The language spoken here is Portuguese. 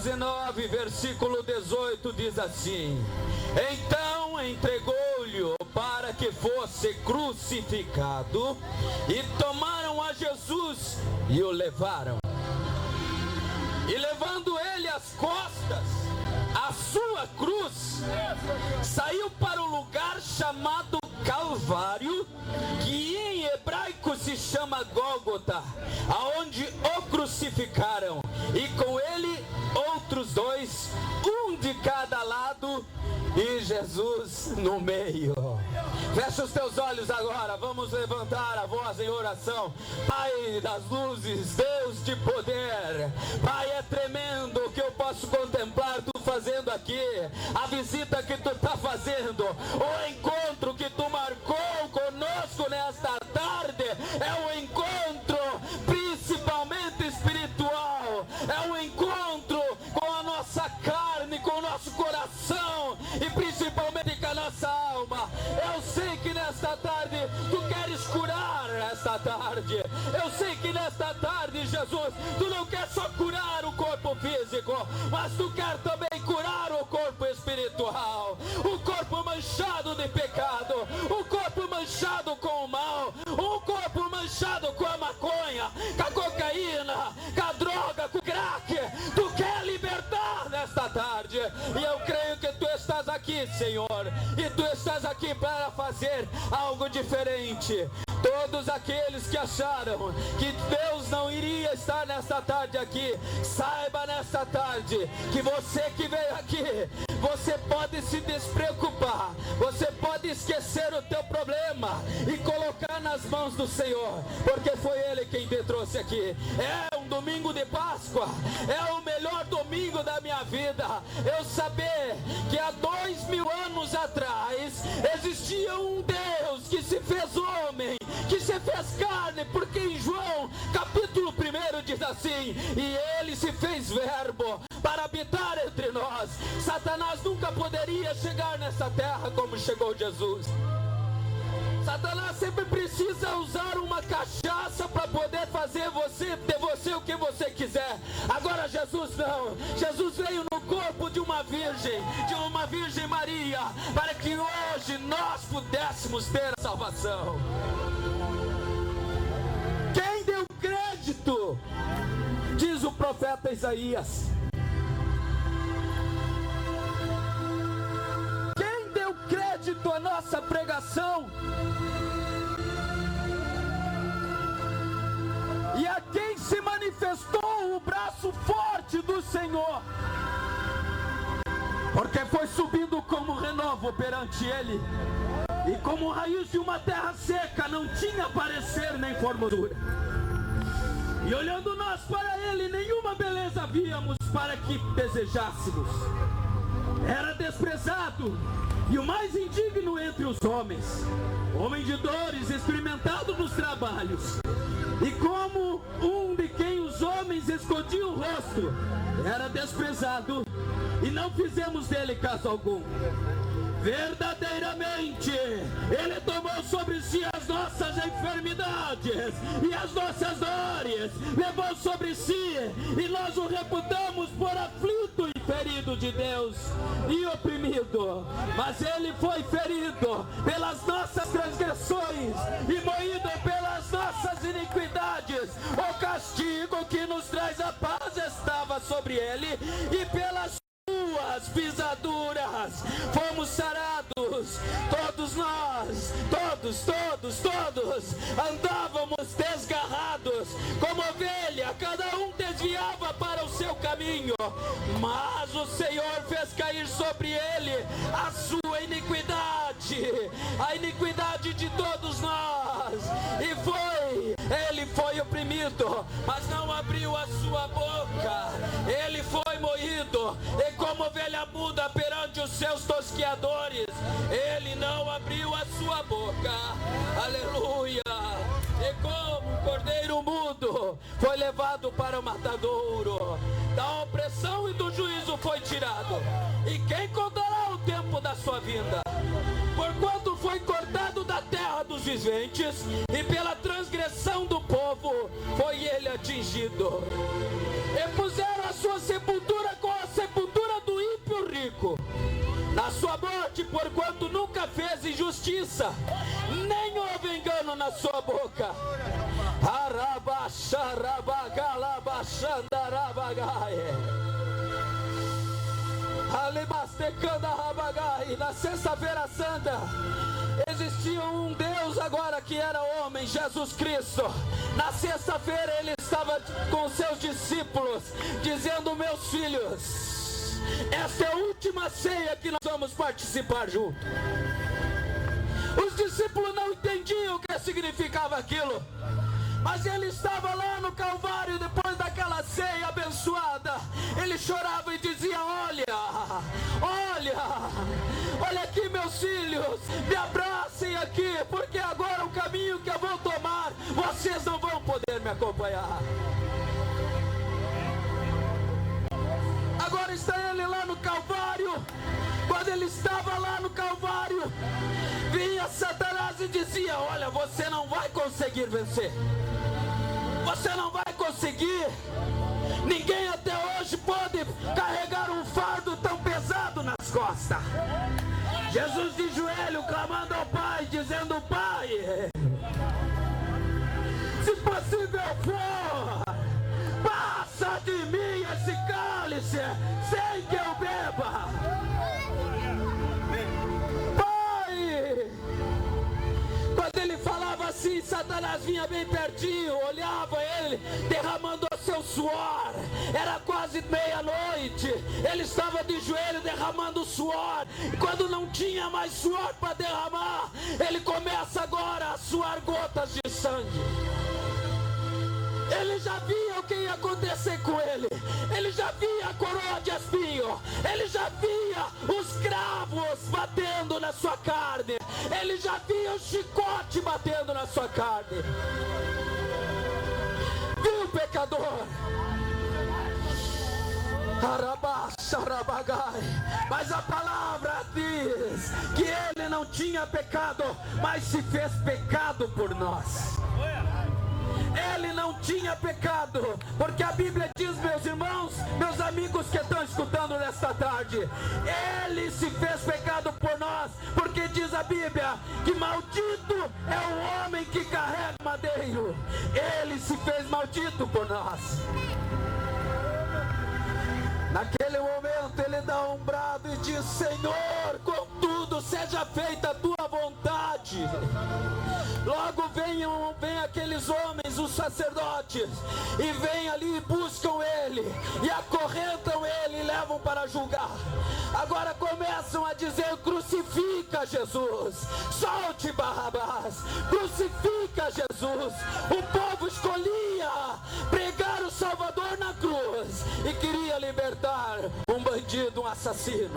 19, versículo 18 diz assim: então entregou-lhe para que fosse crucificado, e tomaram a Jesus e o levaram. E levando ele às costas a sua cruz, saiu para o lugar chamado Calvário, que em hebraico se chama Gólgota, aonde o crucificaram, e com ele outros dois, um de cada lado, e Jesus no meio. Fecha os teus olhos agora, vamos levantar a voz em oração. Pai das luzes, Deus de poder, Pai, é tremendo o que eu posso contemplar Tu fazendo aqui, a visita que Tu está fazendo, o encontro que Tu marcou conosco nesta tarde, é um encontro principalmente espiritual, é um encontro com a nossa carne, com o nosso coração e principalmente com a nossa alma. Eu sei que nesta tarde Tu queres curar esta tarde. Eu sei que nesta tarde, Jesus, Tu não quer só curar o corpo físico, mas Tu quer também curar o corpo espiritual, o corpo manchado de pecado, o corpo manchado com o mal, o corpo manchado com a maconha, com a cocaína, com a droga, com o crack. Tu quer libertar nesta tarde, e eu creio que Tu estás aqui, Senhor, e Tu estás aqui para fazer algo diferente. Todos aqueles que acharam que Deus não iria estar nesta tarde aqui, saiba nesta tarde que você que veio aqui, você pode se despreocupar, você pode esquecer o teu problema e colocar nas mãos do Senhor, porque foi Ele quem te trouxe aqui. É um domingo de Páscoa, é o melhor domingo da minha vida, eu saber que há 2000 anos atrás existia um Deus que se fez homem, que se fez carne, porque em João capítulo 1 diz assim: e Ele se fez verbo para habitar entre nós. Satanás nunca poderia chegar nessa terra como chegou Jesus. Satanás sempre precisa usar uma cachaça para poder fazer de você o que você quiser. Agora Jesus não. Jesus veio no corpo de uma Virgem Maria, para que hoje nós pudéssemos ter a salvação. Quem deu crédito? Diz o profeta Isaías. Quem deu crédito à nossa pregação? E a quem se manifestou o braço forte do Senhor? Porque foi subido como renovo perante Ele, e como raiz de uma terra seca, não tinha parecer nem formosura. E olhando nós para Ele, nenhuma beleza víamos para que desejássemos. Era desprezado e o mais indigno entre os homens, homem de dores, experimentado nos trabalhos, e como um de quem os homens escondiam o rosto, era desprezado, e não fizemos dele caso algum. Verdadeiramente Ele tomou sobre si as nossas enfermidades e as nossas dores, levou sobre si, e nós o reputamos por aflito e ferido de Deus e oprimido. Mas Ele foi ferido pelas nossas transgressões e moído pelas nossas iniquidades. O castigo que nos traz a paz estava sobre Ele, e pelas Suas pisaduras fomos sarados. Todos nós, todos andávamos desgarrados como ovelha, cada um desviava para o seu caminho, mas o Senhor fez cair sobre Ele a sua iniquidade, a iniquidade de todos nós, e Ele foi oprimido, mas não abriu a sua boca. Ele foi moído, e como ovelha muda perante os seus tosqueadores, Ele não abriu a sua boca. Aleluia. E como um cordeiro mudo foi levado para o matadouro, da opressão e do juízo foi tirado. E quem contará o tempo da sua vinda? Porquanto foi cortado da terra dos viventes, e pela transgressão do povo foi Ele atingido. E puseram a sua sepultura com nunca fez injustiça, nem houve engano na sua boca. Na sexta-feira santa existia um Deus agora que era homem, Jesus Cristo. Na sexta-feira ele estava com seus discípulos, dizendo: meus filhos, esta é a última ceia que nós vamos participar junto. Os discípulos não entendiam o que significava aquilo, mas ele estava lá no Calvário, depois daquela ceia abençoada. Ele chorava e dizia: olha aqui, meus filhos, me abracem aqui, porque agora o caminho que eu vou tomar, vocês não vão poder me acompanhar. Agora está ele lá no Calvário. Quando ele estava lá no Calvário, vinha Satanás e dizia: olha, você não vai conseguir vencer. Você não vai conseguir. Ninguém até hoje pode carregar um fardo tão pesado nas costas. Jesus de joelho, clamando ao Pai, dizendo: Pai, se possível for, passa de mim esse cálice sem que eu beba. Pai! Quando ele falava assim, Satanás vinha bem pertinho, olhava ele, derramando o seu suor. Era quase meia-noite, ele estava de joelho derramando suor. E quando não tinha mais suor para derramar, ele começa agora a suar gotas de sangue. Ele já via o que ia acontecer com ele. Ele já via a coroa de espinho. Ele já via os cravos batendo na sua carne. Ele já via o chicote batendo na sua carne. Viu, pecador? Mas a palavra diz que ele não tinha pecado, mas se fez pecado por nós. Ele não tinha pecado, porque a Bíblia diz, meus irmãos, meus amigos que estão escutando nesta tarde, ele se fez pecado por nós, porque diz a Bíblia que maldito é o homem que carrega madeiro. Ele se fez maldito por nós. Naquele momento ele dá um brado e diz: Senhor, contudo seja feita a tua vontade. Logo vem aqueles homens, os sacerdotes, e vêm ali e buscam ele, e acorrentam ele e levam para julgar. Agora começam a dizer: crucifica Jesus, solte Barrabás, crucifica Jesus. O povo escolhia pregar o Salvador na cruz e queria libertar um bandido, um assassino.